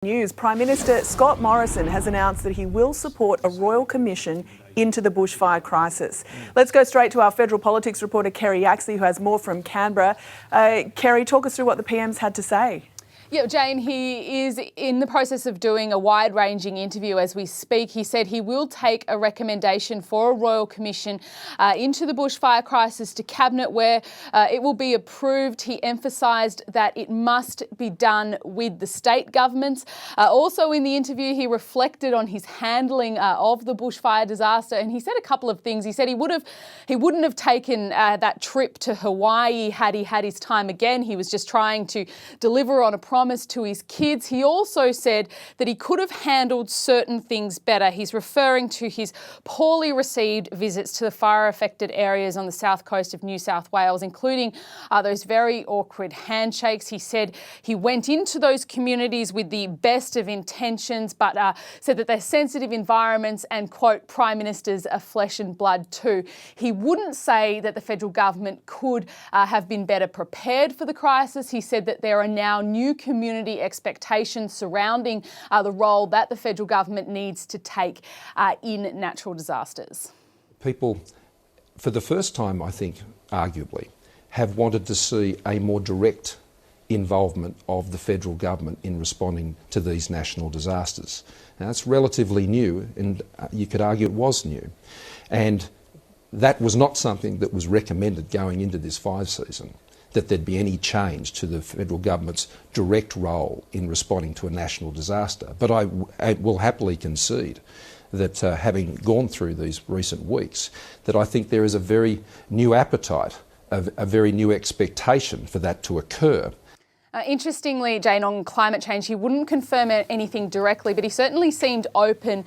News. Prime Minister Scott Morrison has announced that he will support a royal commission into the bushfire crisis. Let's go straight to our federal politics reporter Kerry Yaxley, who has more from Canberra. Kerry, talk us through what the PM's had to say. Yeah, Jane, he is in the process of doing a wide-ranging interview as we speak. He said he will take a recommendation for a royal commission into the bushfire crisis to Cabinet where it will be approved. He emphasised that it must be done with the state governments. Also in the interview, he reflected on his handling of the bushfire disaster, and he said a couple of things. He said he wouldn't have taken that trip to Hawaii had he had his time again. He was just trying to deliver on a promise to his kids. He also said that he could have handled certain things better. He's referring to his poorly received visits to the fire-affected areas on the south coast of New South Wales, including those very awkward handshakes. He said he went into those communities with the best of intentions, but said that they're sensitive environments and, quote, Prime Ministers are flesh and blood too. He wouldn't say that the federal government could have been better prepared for the crisis. He said that there are now new community expectations surrounding the role that the federal government needs to take in natural disasters. People, for the first time, I think, arguably, have wanted to see a more direct involvement of the federal government in responding to these national disasters. Now, it's relatively new, and you could argue it was new. And that was not something that was recommended going into this fire season, that there'd be any change to the federal government's direct role in responding to a national disaster. But I will happily concede that having gone through these recent weeks, that I think there is a very new appetite, a very new expectation for that to occur. Interestingly, Jane, on climate change, he wouldn't confirm anything directly, but he certainly seemed open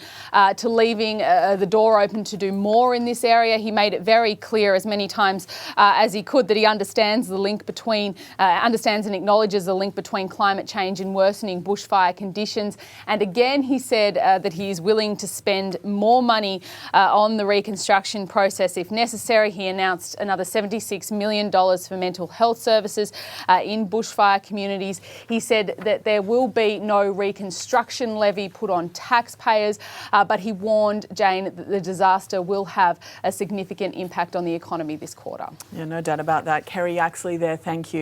to leaving the door open to do more in this area. He made it very clear as many times as he could that he understands the link between, understands and acknowledges the link between climate change and worsening bushfire conditions. And again, he said that he is willing to spend more money on the reconstruction process if necessary. He announced another $76 million for mental health services in bushfire communities. He said that there will be no reconstruction levy put on taxpayers, but he warned, Jane, that the disaster will have a significant impact on the economy this quarter. Yeah, no doubt about that. Kerry Yaxley there, thank you.